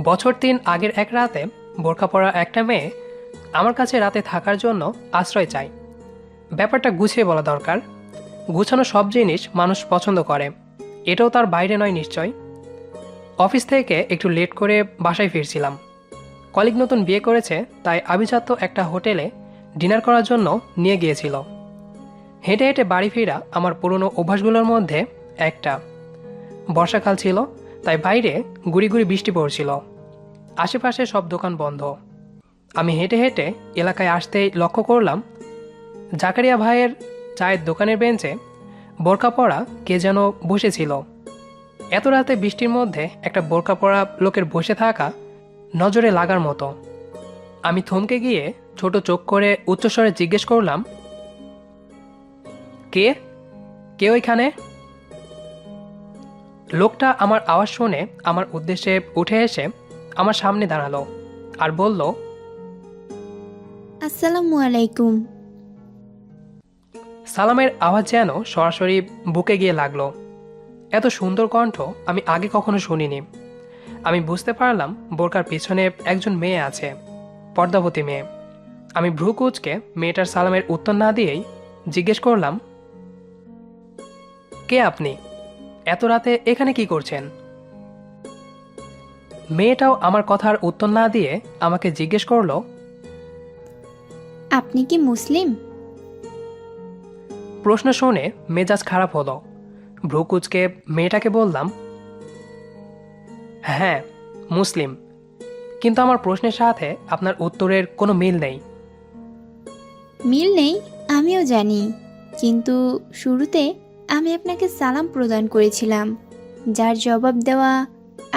বছর ৩ আগের এক রাতে বোরকা পরা একটা মেয়ে আমার কাছে রাতে থাকার জন্য আশ্রয় চায়। ব্যাপারটা গুছিয়ে বলা দরকার। গুছানো সব জিনিস মানুষ পছন্দ করে, এটাও তার বাইরে নয় নিশ্চয়। অফিস থেকে একটু লেট করে বাসায় ফিরছিলাম। কলিগ নতুন বিয়ে করেছে, তাই আভিজাত্য একটা হোটেলে ডিনার করার জন্য নিয়ে গিয়েছিল। হেঁটে হেঁটে বাড়ি ফেরা আমার পুরনো অভ্যাসগুলোর মধ্যে একটা। বর্ষাকাল ছিল, তাই বাইরে গুড়ি গুড়ি বৃষ্টি পড়ছিল। আশেপাশে সব দোকান বন্ধ। আমি হেঁটে হেঁটে এলাকায় আসতেই লক্ষ্য করলাম জাকারিয়া ভাইয়ের চায়ের দোকানের বেঞ্চে বোরকা পরা কে যেন বসেছিল। এত রাতে বৃষ্টির মধ্যে একটা বোরকা পরা লোকের বসে থাকা নজরে লাগার মতো। আমি থমকে গিয়ে ছোট চোখ করে উচ্চস্বরে জিজ্ঞেস করলাম, কে কে ওইখানে? লোকটা আমার আওয়াজ শুনে আমার উদ্দেশ্যে উঠে এসে আমার সামনে দাঁড়ালো আর বলল, আসসালামু আলাইকুম। সালামের আওয়াজ যেন সরাসরি বুকে গিয়ে লাগলো। এত সুন্দর কণ্ঠ আমি আগে কখনো শুনিনি। আমি বুঝতে পারলাম বোরকার পিছনে একজন মেয়ে আছে, পর্দাবতী মেয়ে। আমি ভ্রু কুঁচকে মেয়েটার সালামের উত্তর না দিয়েই জিজ্ঞেস করলাম, কে আপনি? এত রাতে এখানে কি করছেন? মেয়েটাও আমার কথার উত্তর না দিয়ে আমাকে জিজ্ঞেস করলো, আপনি কি মুসলিম? প্রশ্ন শুনে মেজাজ খারাপ হলো। ভ্রু কুঁচকে মেয়েটাকে বললাম, হ্যাঁ মুসলিম, কিন্তু আমার প্রশ্নের সাথে আপনার উত্তরের কোনো মিল নেই। মিল নেই আমিও জানি, কিন্তু শুরুতে আমি আপনাকে সালাম প্রদান করেছিলাম, যার জবাব দেওয়া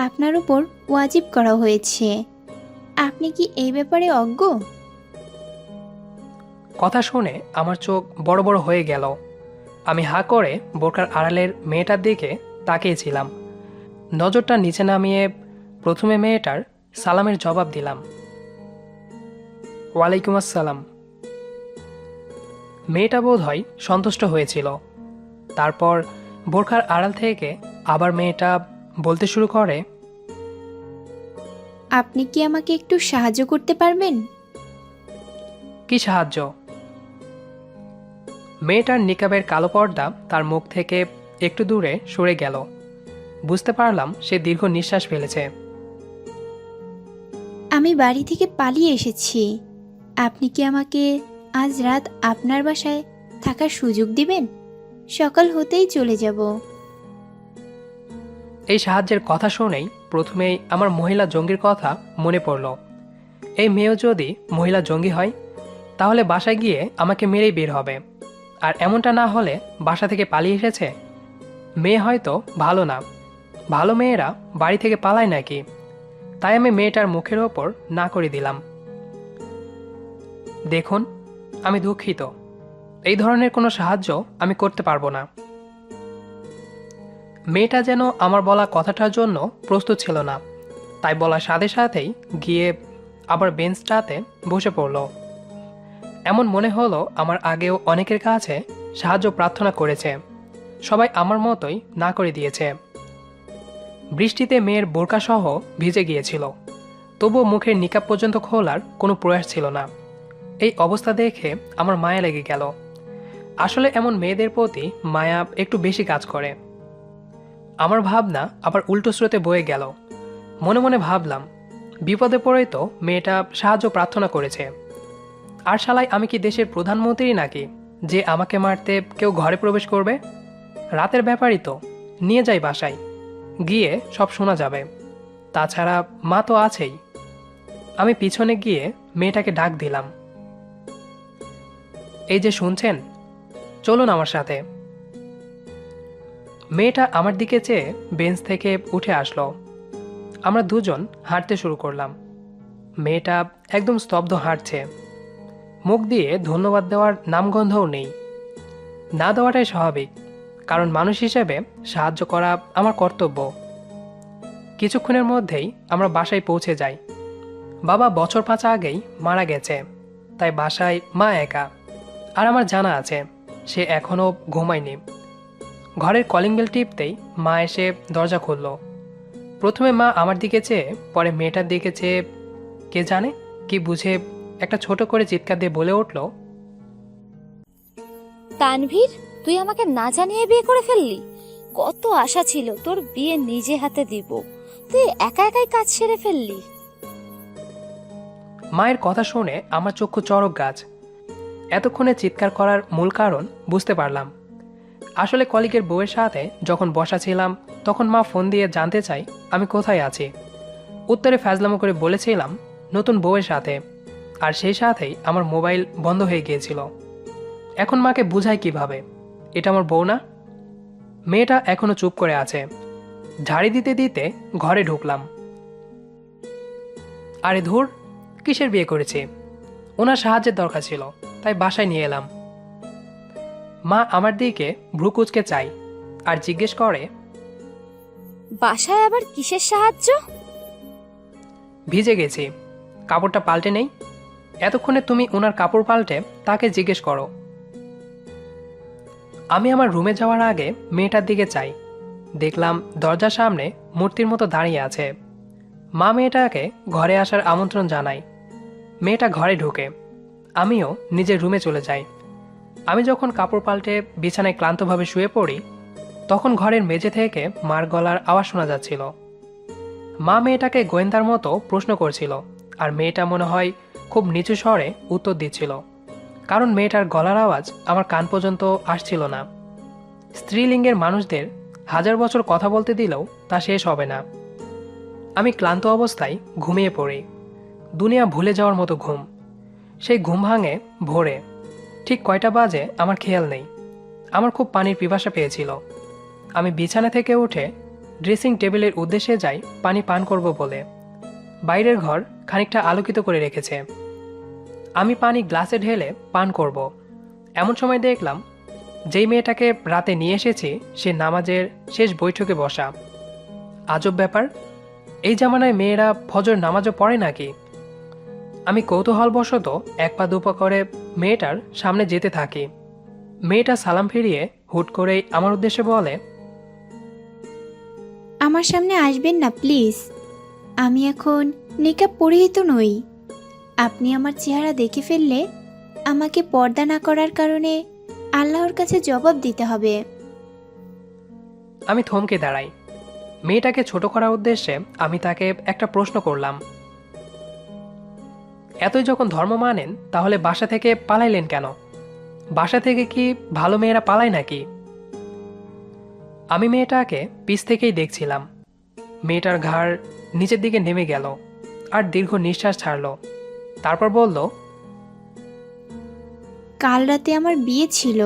আপনার উপর ওয়াজিব করা হয়েছে। আপনি কি এই ব্যাপারে অজ্ঞ? কথা শুনে আমার চোখ বড় বড় হয়ে গেল। আমি হাঁ করে বোরকার আড়ালের মেয়েটার দিকে তাকিয়েছিলাম। নজরটা নিচে নামিয়ে প্রথমে মেয়েটার সালামের জবাব দিলাম, ওয়ালাইকুম আসসালাম। মেয়েটা বোধ হয় সন্তুষ্ট হয়েছিল। তারপর বোরখার আড়াল থেকে আবার মেয়েটা বলতে শুরু করে, আপনি কি আমাকে একটু সাহায্য করতে পারবেন? কি সাহায্য? মেয়েটার নিকাবের কালো পর্দা তার মুখ থেকে একটু দূরে সরে গেল। বুঝতে পারলাম সে দীর্ঘ নিঃশ্বাস ফেলেছে। আমি বাড়ি থেকে পালিয়ে এসেছি। আপনি কি আমাকে আজ রাত আপনার বাসায় থাকার সুযোগ দিবেন? সকাল হতেই চলে যাব। এই সাহায্যের কথা শুনেই প্রথমেই আমার মহিলা জঙ্গির কথা মনে পড়ল। এই মেয়েও যদি মহিলা জঙ্গি হয়, তাহলে বাসায় গিয়ে আমাকে মেরেই বের হবে। আর এমনটা না হলে বাসা থেকে পালিয়ে এসেছে। মেয়ে হয়তো ভালো না, ভালো মেয়েরা বাড়ি থেকে পালায় নাকি? তাই আমি মেয়েটার মুখের ওপর না করে দিলাম, দেখুন আমি দুঃখিত, এই ধরনের কোনো সাহায্য আমি করতে পারবো না। মেয়েটা যেন আমার বলা কথাটার জন্য প্রস্তুত ছিল না, তাই বলার সাথে সাথেই গিয়ে আবার বেঞ্চটাতে বসে পড়ল। এমন মনে হলো আমার আগেও অনেকের কাছে সাহায্য প্রার্থনা করেছে, সবাই আমার মতোই না করে দিয়েছে। বৃষ্টিতে মেয়ের বোরকাসহ ভিজে গিয়েছিল, তবুও মুখের নিকাব পর্যন্ত খোলার কোনো প্রয়াস ছিল না। এই অবস্থা দেখে আমার মায়া লেগে গেল। আসলে এমন মেয়েদের প্রতি মায়া একটু বেশি কাজ করে। আমার ভাবনা আবার উল্টো স্রোতে বয়ে গেল। মনে মনে ভাবলাম, বিপদে পড়েই তো মেয়েটা সাহায্য প্রার্থনা করেছে। আর শালাই আমি কি দেশের প্রধানমন্ত্রী নাকি যে আমাকে মারতে কেউ ঘরে প্রবেশ করবে? রাতের ব্যাপারই তো, নিয়ে যাই বাসায়, গিয়ে সব শোনা যাবে। তাছাড়া মা তো আছেই। আমি পিছনে গিয়ে মেয়েটাকে ডাক দিলাম, এই যে শুনছেন, চলুন আমার সাথে। মেয়েটা আমার দিকে চেয়ে বেঞ্চ থেকে উঠে আসলো। আমরা দুজন হাঁটতে শুরু করলাম। মেয়েটা একদম স্তব্ধ হাঁটছে, মুখ দিয়ে ধন্যবাদ দেওয়ার নামগন্ধও নেই। না দেওয়াটাই স্বাভাবিক, কারণ মানুষ হিসেবে সাহায্য করা আমার কর্তব্য। কিছুক্ষণের মধ্যেই আমরা বাসায় পৌঁছে যাই। বাবা বছর 5 আগেই মারা গেছে, তাই বাসায় মা একা। আর আমার জানা আছে সে এখনও ঘুমায়নি। ঘরের কলিং বেল টিপতেই মা এসে দরজা খুলল। প্রথমে মা আমার দিকে চেয়ে পরে মেয়েটার দিকে চেয়ে কে জানে কি বুঝে একটা ছোট করে চিৎকার দিয়ে বলে উঠল, তানভীর, তুই আমাকে না জানিয়ে বিয়ে করে ফেললি। কত আশা ছিল তোর বিয়ে নিজে হাতে দিব, তুই একা একাই কাজ সেরে ফেললি। মায়ের কথা শুনে আমার চক্ষু চড়ক গাছ। এতক্ষণে চিৎকার করার মূল কারণ বুঝতে পারলাম। আসলে কলিগের বউয়ের সাথে যখন বসা ছিলাম তখন মা ফোন দিয়ে জানতে চাই আমি কোথায় আছি। উত্তরে ফ্যাজলামো করে বলেছিলাম নতুন বউয়ের সাথে, আর সেই সাথেই আমার মোবাইল বন্ধ হয়ে গিয়েছিল। এখন মাকে বুঝাই কিভাবে এটা আমার বউ না? মেয়েটা এখনো চুপ করে আছে। ঝাড়ি দিতে দিতে ঘরে ঢুকলাম। আরে ধুর, কিসের বিয়ে করেছি? ওনার সাহায্যের দরকার ছিল, তাই বাসায় নিয়ে এলাম। মা আমার দিকে ভ্রু কুঁচকে চাই আর জিজ্ঞেস করে, বাসায় আবার কিসের সাহায্য? ভিজে গেছি, কাপড়টা পাল্টে নেই। এতক্ষণে তুমি ওনার কাপড় পাল্টে তাকে জিজ্ঞেস করো। আমি আমার রুমে যাওয়ার আগে মেয়েটার দিকে চাই। দেখলাম দরজার সামনে মূর্তির মতো দাঁড়িয়ে আছে। মা মেয়েটাকে ঘরে আসার আমন্ত্রণ জানায়। মেয়েটা ঘরে ঢুকে, আমিও নিজের রুমে চলে যাই। আমি যখন কাপড় পাল্টে বিছানায় ক্লান্তভাবে শুয়ে পড়ি তখন ঘরের মেঝে থেকে মার গলার আওয়াজ শোনা যাচ্ছিল। মা মেয়েটাকে গোয়েন্দার মতো প্রশ্ন করছিল, আর মেয়েটা মনে হয় খুব নিচু স্বরে উত্তর দিচ্ছিল, কারণ মেয়েটার গলার আওয়াজ আমার কান পর্যন্ত আসছিল না। স্ত্রীলিঙ্গের মানুষদের 1000 বছর কথা বলতে দিলেও তা শেষ হবে না। আমি ক্লান্ত অবস্থায় ঘুমিয়ে পড়ি, দুনিয়া ভুলে যাওয়ার মতো ঘুম। সেই ঘুম ভাঙে ভোরে। ঠিক কয়টা বাজে আমার খেয়াল নেই। আমার খুব পানির পিপাসা পেয়েছিল। আমি বিছানা থেকে উঠে ড্রেসিং টেবিলের উদ্দেশ্যে যাই পানি পান করব বলে। বাইরের ঘর খানিকটা আলোকিত করে রেখেছে। আমি পানি গ্লাসে ঢেলে পান করব, এমন সময় দেখলাম যেই মেয়েটাকে রাতে নিয়ে এসেছি সে নামাজের শেষ বৈঠকে বসা। আজব ব্যাপার, এই জামানায় মেয়েরা ফজর নামাজও পড়ে নাকি? আমি কৌতূহলবশত এক পা দুপা করে মেয়েটার সামনে যেতে থাকি। মেয়েটা সালাম ফিরিয়ে হুট করেই আমার উদ্দেশ্যে বলে, আমার সামনে আসবেন না প্লিজ। আমি এখন নিকাব পরিহিত নই। আপনি আমার চেহারা দেখে ফেললে আমাকে পর্দা না করার কারণে আল্লাহর কাছে জবাব দিতে হবে। আমি থমকে দাঁড়াই। মেয়েটাকে ছোট করার উদ্দেশ্যে আমি তাকে একটা প্রশ্ন করলাম, এতই যখন ধর্ম মানেন তাহলে বাসা থেকে পালাইলেন কেন? বাসা থেকে কি ভালো মেয়েরা পালায় নাকি? আমি মেয়েটাকে পিছ থেকেই দেখছিলাম। মেয়েটার ঘাড় নিচের দিকে নেমে গেল আর দীর্ঘ নিঃশ্বাস ছাড়ল। তারপর বলল, কাল রাতে আমার বিয়ে ছিল,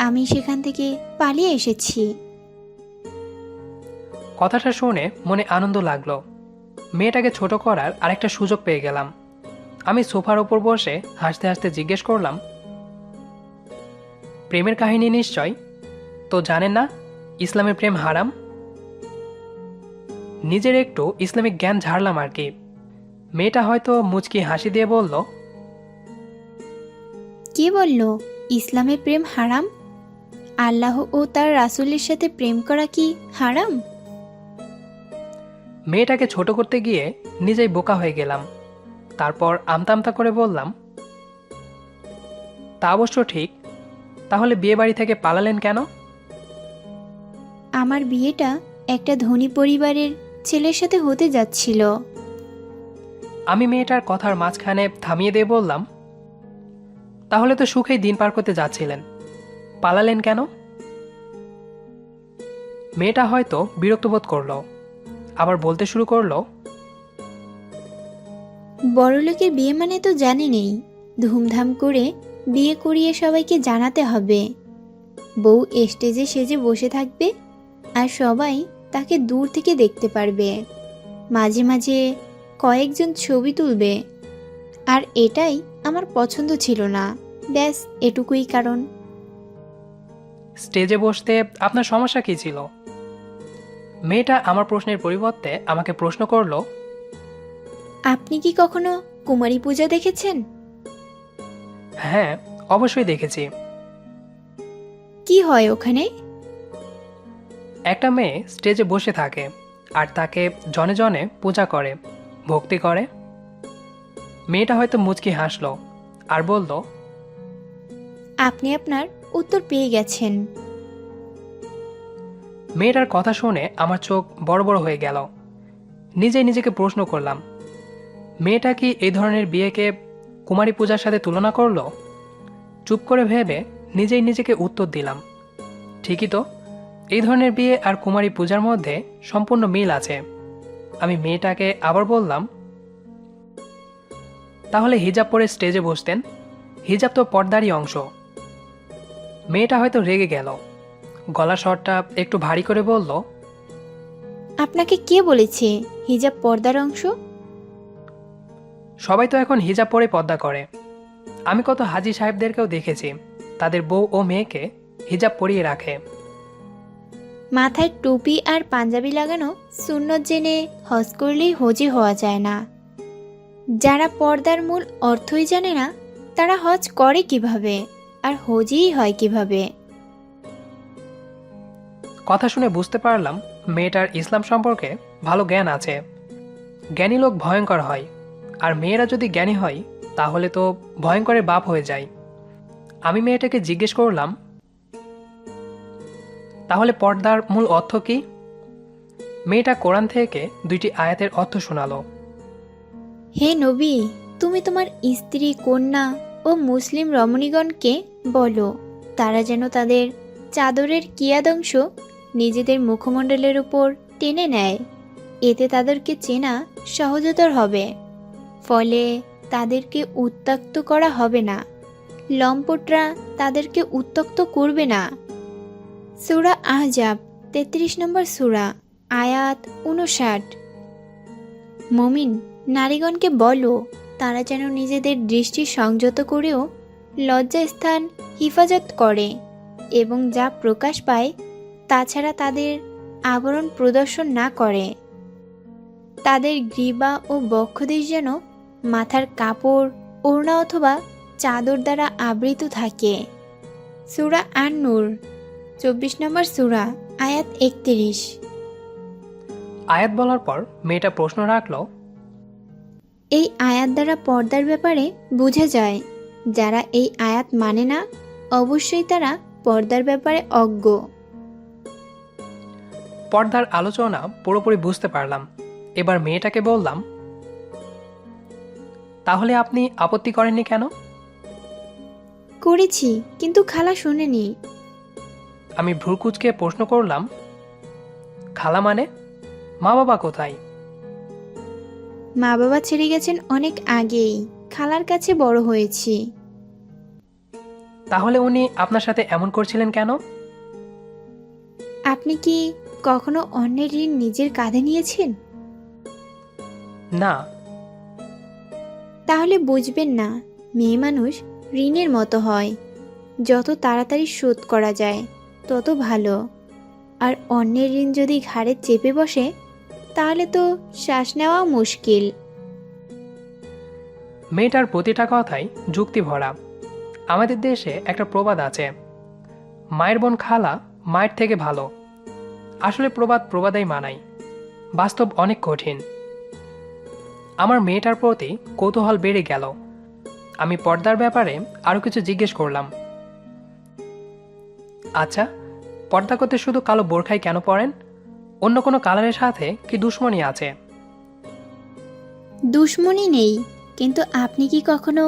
আমি সেখান থেকে পালিয়ে এসেছি। কথাটা শুনে মনে আনন্দ লাগলো। মেয়েটাকে ছোট করার আরেকটা সুযোগ পেয়ে গেলাম। আমি সোফার ওপর বসে হাসতে হাসতে জিজ্ঞেস করলাম, প্রেমের কাহিনী নিশ্চয় তো জানেন না? ইসলামের প্রেম হারাম। নিজের একটু ইসলামিক জ্ঞান ঝাড়লাম আর কি। মেয়েটা হয়তো মুচকি হাসি দিয়ে বলল, কে বলল ইসলামে প্রেম হারাম? আল্লাহ ও তার রাসূলের সাথে প্রেম করা কি হারাম? মেয়েটাকে ছোট করতে গিয়ে নিজেই বোকা হয়ে গেলাম। তারপর আমতা আমতা করে বললাম, তা অবশ্য ঠিক, তাহলে বিয়ে বাড়ি থেকে পালালেন কেন? আমার বিয়েটা একটা ধনী পরিবারের ছেলের সাথে হতে যাচ্ছিল। আমি মেয়েটার কথার মাঝখানে থামিয়ে দিয়ে বললাম, তাহলে তো সুখেই দিন পার করতে যাচ্ছিলেন, পালালেন কেন? মেয়েটা হয়তো বিরক্ত বোধ করলো, আবার বলতে শুরু করলো, বড়লোকের বিয়ে মানে তো জানেনই, ধুমধাম করে বিয়ে করিয়ে সবাইকে জানাতে হবে। বউ স্টেজে সেজে বসে থাকবে আর সবাই তাকে দূর থেকে দেখতে পারবে। মাঝে মাঝে কয়েকজন ছবি তুলবে। আর এটাই আমার পছন্দ ছিল না, ব্যাস এটুকুই কারণ। স্টেজে বসতে আপনার সমস্যা কী ছিল? মেয়েটা আমার প্রশ্নের পরিবর্তে আমাকে প্রশ্ন করলো, আপনি কি কখনো কুমারী পূজা দেখেছেন? হ্যাঁ, অবশ্যই দেখেছি। কি হয় ওখানে? একটা মেয়ে স্টেজে বসে থাকে আর তাকে জনে জনে পূজা করে, ভক্তি করে। মেয়েটা হয়তো মুচকি হাসলো আর বলল, আপনি আপনার উত্তর পেয়ে গেছেন। মেয়েটার কথা শুনে আমার চোখ বড় বড় হয়ে গেল। নিজেই নিজেকে প্রশ্ন করলাম, মেয়েটা কি এই ধরনের বিয়েকে কুমারী পূজার সাথে তুলনা করলো? চুপ করে ভেবে নিজেই নিজেকে উত্তর দিলাম, ঠিকই তো, এই ধরনের বিয়ে আর কুমারী পূজার মধ্যে সম্পূর্ণ মিল আছে। আমি মেয়েটাকে আবার বললাম, তাহলে হিজাব পরে স্টেজে বসতেন, হিজাব তো পর্দারই অংশ। মেয়েটা হয়তো রেগে গেল, গলার স্বরটা একটু ভারী করে বলল, আপনাকে কে বলেছে হিজাব পর্দার অংশ? সবাই তো এখন হিজাব পরে পর্দা করে। আমি কত হাজি সাহেবদেরকেও দেখেছি তাদের বউ ও মেয়েকে হিজাব পরিয়ে রাখে। মাথায় টুপি আর পাঞ্জাবি লাগানো সুন্নত জেনে হজ করলেই হজি হওয়া যায় না। যারা পর্দার মূল অর্থই জানে না, তারা হজ করে কিভাবে আর হজই হয় কিভাবে? কথা শুনে বুঝতে পারলাম মেয়েটার ইসলাম সম্পর্কে ভালো জ্ঞান আছে। জ্ঞানী লোক ভয়ঙ্কর হয়, আর মেয়েরা যদি জ্ঞানী হয় তাহলে তো ভয়ঙ্করের বাপ হয়ে যায়। আমি মেয়েটাকে জিজ্ঞেস করলাম, তাহলে পর্দার মূল অর্থ কি? মেয়েটা কোরআন থেকে 2টি আয়াতের অর্থ শোনালো। হে নবী, তুমি তোমার স্ত্রী, কন্যা ও মুসলিম রমণীগণকে বলো তারা যেন তাদের চাদরের কিয়াদংশ নিজেদের মুখমণ্ডলের উপর টেনে নেয়। এতে তাদেরকে চেনা সহজতর হবে, ফলে তাদেরকে উত্ত্যক্ত করা হবে না, লম্পটরা তাদেরকে উত্ত্যক্ত করবে না। সূরা আহজাব 33 নম্বর সূরা, আয়াত 59। মুমিন নারীগণকে বলো তারা যেন নিজেদের দৃষ্টি সংযত করেও লজ্জাস্থান হিফাজত করে এবং যা প্রকাশ পায় তাছাড়া তাদের আবরণ প্রদর্শন না করে। তাদের গ্রীবা ও বক্ষদেশ যেন মাথার কাপড়, ওড়না অথবা চাদর দ্বারা আবৃত থাকে। সূরা আন-নূর 24 নম্বর সূরা, আয়াত 31। আয়াত বলার পর মেয়েটা প্রশ্ন রাখলো, এই আয়াত দ্বারা পর্দার ব্যাপারে বোঝা যায় যারা এই আয়াত মানে না অবশ্যই তারা পর্দার ব্যাপারে অজ্ঞ। পর্দার আলোচনা পুরোপুরি বুঝতে পারলাম। এবার মেয়েটাকে বললাম, তাহলে আপনি আপত্তি করেননি কেন? করেছি, কিন্তু খালা শোনেনি। আমি ভ্রুকুচকে প্রশ্ন করলাম, খালা মানে? মা বাবা কোথায়? মা বাবা ছেড়ে গেছেন অনেক আগেই, খালার কাছে বড় হয়েছি। তাহলে উনি আপনার সাথে এমন করছিলেন কেন? আপনি কি কখনো অন্যের ঋণ নিজের কাঁধে নিয়েছেন? না। তাহলে বুঝবেন না, মেয়ে মানুষ ঋণের মতো হয়, যত তাড়াতাড়ি শোধ করা যায় তত ভালো। আর অন্যের ঋণ যদি ঘাড়ে চেপে বসে তাহলে তো শ্বাস নেওয়া মুশকিল। মেয়েটার প্রতিটা কথাই যুক্তি ভরা। আমাদের দেশে একটা প্রবাদ আছে, মায়ের বোন খালা মায়ের থেকে ভালো। আসলে প্রবাদ প্রবাদেই মানায়, বাস্তব অনেক কঠিন। আমার মেয়েটার প্রতি কৌতূহল বেড়ে গেল। আমি পর্দার ব্যাপারে আরও কিছু জিজ্ঞেস করলাম। আচ্ছা, পর্দা করতে শুধু কালো বোরখাই কেন পরেন? অন্য কোনো কালারের সাথে কি দুশ্মনী আছে? দুশ্মনী নেই, কিন্তু আপনি কি কখনো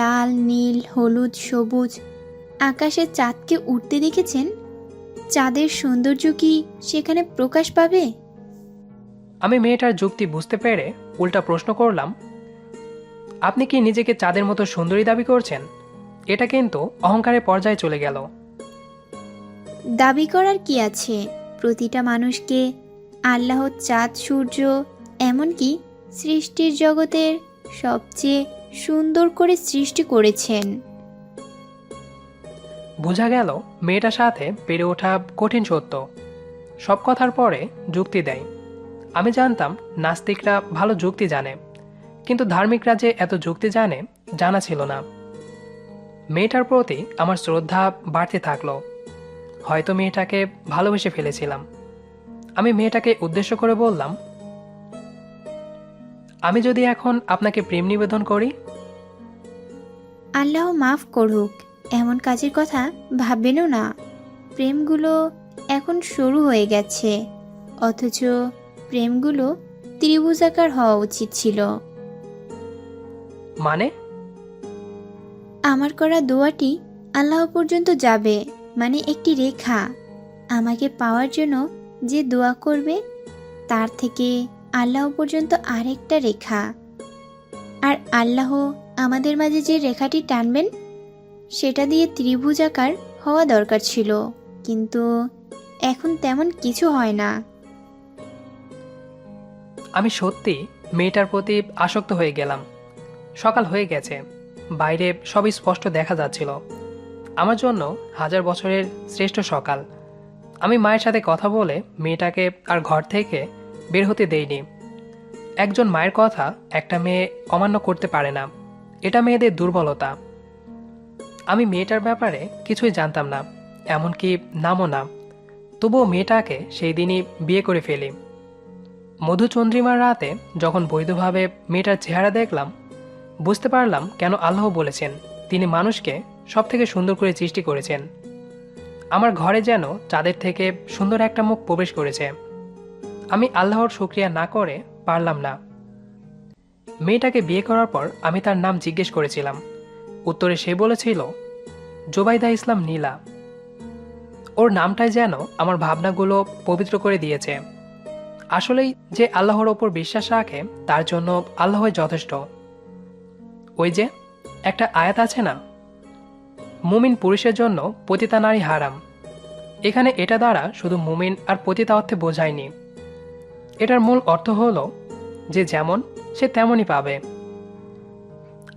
লাল, নীল, হলুদ, সবুজ আকাশের চাঁদকে উঠতে দেখেছেন? চাঁদের সৌন্দর্য কি সেখানে প্রকাশ পাবে? আমি মেয়েটার যুক্তি বুঝতে পেরে উল্টা প্রশ্ন করলাম, আপনি কি নিজেকে চাঁদের মতো সুন্দরী দাবি করছেন? এটা কিন্তু অহংকারের পর্যায়ে চলে গেল। দাবি করার কি আছে? প্রতিটা মানুষকে আল্লাহ চাঁদ, সূর্য, এমনকি সৃষ্টির জগতের সবচেয়ে সুন্দর করে সৃষ্টি করেছেন। বোঝা গেল মেয়েটার সাথে পেরে ওঠা কঠিন সত্য। সব কথার পরে যুক্তি দেয়। আমি জানতাম নাস্তিকরা ভালো যুক্তি জানে, কিন্তু ধার্মিকরা যে এত যুক্তি জানে জানা ছিল না। মেয়েটার প্রতি আমার শ্রদ্ধা বাড়তে থাকলো। হয়তো মেয়েটাকে ভালোবেসে ফেলেছিলাম। আমি মেয়েটাকে উদ্দেশ্য করে বললাম, আমি যদি এখন আপনাকে প্রেম নিবেদন করি? আল্লাহ মাফ করুক, এমন কাজের কথা ভাববেনও না। প্রেমগুলো এখন শুরু হয়ে গেছে, অথচ প্রেমগুলো ত্রিভুজাকার হওয়া উচিত ছিল। মানে? আমার করা দোয়াটি আল্লাহ পর্যন্ত যাবে, মানে একটি রেখা। আমাকে পাওয়ার জন্য যে দোয়া করবে তার থেকে আল্লাহ পর্যন্ত আরেকটা রেখা। আর আল্লাহ আমাদের মাঝে যে রেখাটি টানবেন সেটা দিয়ে ত্রিভুজাকার হওয়া দরকার ছিল, কিন্তু এখন তেমন কিছু হয় না। আমি সত্যি মেয়েটার প্রতি আসক্ত হয়ে গেলাম। সকাল হয়ে গেছে, বাইরে সবই স্পষ্ট দেখা যাচ্ছিল। আমার জন্য 1000 বছরের শ্রেষ্ঠ সকাল। আমি মায়ের সাথে কথা বলে মেয়েটাকে আর ঘর থেকে বের হতে দেইনি। একজন মায়ের কথা একটা মেয়ে অমান্য করতে পারে না, এটা মেয়েদের দুর্বলতা। আমি মেয়েটার ব্যাপারে কিছুই জানতাম না, এমনকি নামও না। তবুও মেয়েটাকে সেই দিনই বিয়ে করে ফেলি। মধুচন্দ্রিমার রাতে যখন বৈধভাবে মেয়েটার চেহারা দেখলাম, বুঝতে পারলাম কেন আল্লাহ বলেছেন তিনি মানুষকে সব থেকে সুন্দর করে সৃষ্টি করেছেন। আমার ঘরে যেন চাঁদের থেকে সুন্দর একটা মুখ প্রবেশ করেছে। আমি আল্লাহর শুকরিয়া না করে পারলাম না। মেয়েটাকে বিয়ে করার পর আমি তার নাম জিজ্ঞেস করেছিলাম। উত্তরে সে বলেছিল জোবাইদা ইসলাম নীলা। ওর নামটাই যেন আমার ভাবনাগুলো পবিত্র করে দিয়েছে। আসলেই যে আল্লাহর ওপর বিশ্বাস রাখে তার জন্য আল্লাহই যথেষ্ট। ওই যে একটা আয়াত আছে না, মুমিন পুরুষের জন্য পতিতা নারী হারাম। এখানে এটা দ্বারা শুধু মুমিন আর পতিতা অর্থে বোঝায়নি। এটার মূল অর্থ হলো যে যেমন সে তেমনই পাবে।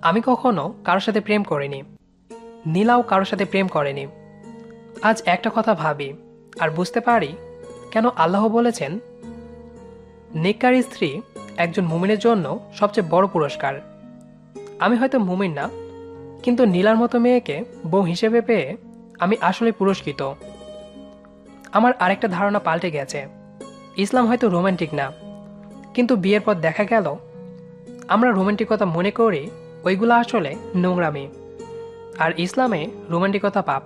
আমি কখনো কারোর সাথে প্রেম করিনি, নীলাও কারোর সাথে প্রেম করেনি। আজ একটা কথা ভাবি আর বুঝতে পারি কেন আল্লাহ বলেছেন নেককার স্ত্রী একজন মুমিনের জন্য সবচেয়ে বড় পুরস্কার। আমি হয়তো মুমিন না, কিন্তু নীলার মতো মেয়েকে বউ হিসেবে পেয়ে আমি আসলে পুরস্কৃত। আমার আরেকটা ধারণা পাল্টে গেছে। ইসলাম হয়তো রোমান্টিক না, কিন্তু বিয়ের পর দেখা গেল আমরা রোমান্টিকতা মনে করি ওইগুলো আসলে নোংরামি। আর ইসলামে রোমান্টিকতা পাপ।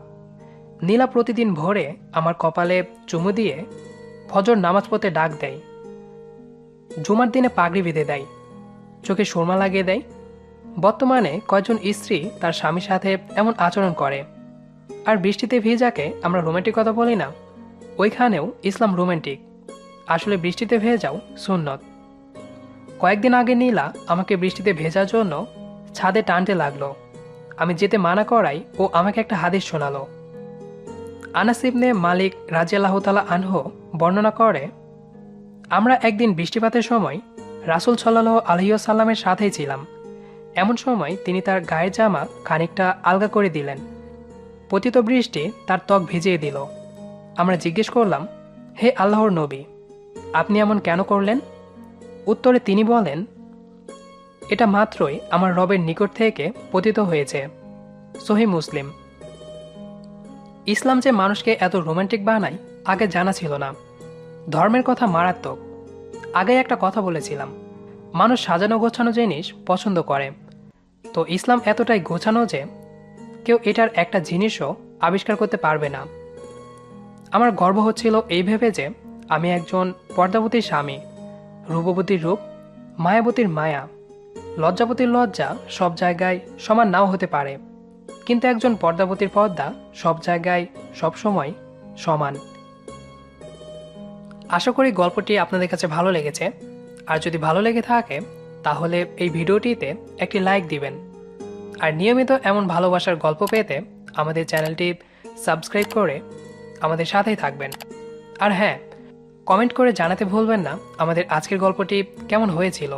নীলা প্রতিদিন ভোরে আমার কপালে চুমু দিয়ে ফজর নামাজ পড়তে ডাক দেয়, জুমার দিনে পাগড়ি বেঁধে দেয়, চোখে সুরমা লাগিয়ে দেয়। বর্তমানে কয়েকজন স্ত্রী তার স্বামীর সাথে এমন আচরণ করে। আর বৃষ্টিতে ভিজাকে আমরা রোমান্টিকতা বলি না, ওইখানেও ইসলাম রোমান্টিক। আসলে বৃষ্টিতে ভেজাও সুন্নত। কয়েকদিন আগে নীলা আমাকে বৃষ্টিতে ভেজার জন্য ছাদে টানতে লাগলো। আমি যেতে মানা করাই ও আমাকে একটা হাদিস শোনালো। আনাস ইবনে মালিক রাদিয়াল্লাহু তাআলা আনহু বর্ণনা করে, আমরা একদিন বৃষ্টিপাতের সময় রাসূল সাল্লাল্লাহু আলাইহি ওয়াসাল্লামের সাথেই ছিলাম। এমন সময় তিনি তার গায়ের জামা খানিকটা আলগা করে দিলেন। পতিত বৃষ্টি তার ত্বক ভিজিয়ে দিল। আমরা জিজ্ঞেস করলাম, হে আল্লাহর নবী, আপনি এমন কেন করলেন? উত্তরে তিনি বলেন, এটা মাত্রই আমার রবের নিকট থেকে পতিত হয়েছে। সহিহ মুসলিম। ইসলাম যে মানুষকে এত রোমান্টিক বানায় আগে জানা ছিল না। ধর্মের কথা মারাত্মক। আগে একটা কথা বলেছিলাম, মানুষ সাজানো গোছানো জিনিস পছন্দ করে। তো ইসলাম এতটাই গোছানো যে কেউ এটার একটা জিনিসও আবিষ্কার করতে পারবে না। আমার গর্ব হচ্ছিল এই ভেবে যে আমি একজন পর্দাবতীর স্বামী। রূপবতীর রূপ, মায়াবতীর মায়া, লজ্জাবতীর লজ্জা সব জায়গায় সমান নাও হতে পারে, কিন্তু একজন পর্দাবতীর পর্দা সব জায়গায় সবসময় সমান। আশা করি গল্পটি আপনাদের কাছে ভালো লেগেছে। আর যদি ভালো লেগে থাকে তাহলে এই ভিডিওটিতে একটি লাইক দিবেন। আর নিয়মিত এমন ভালোবাসার গল্প পেতে আমাদের চ্যানেলটি সাবস্ক্রাইব করে আমাদের সাথেই থাকবেন। আর হ্যাঁ, কমেন্ট করে জানাতে ভুলবেন না আমাদের আজকের গল্পটি কেমন হয়েছিল।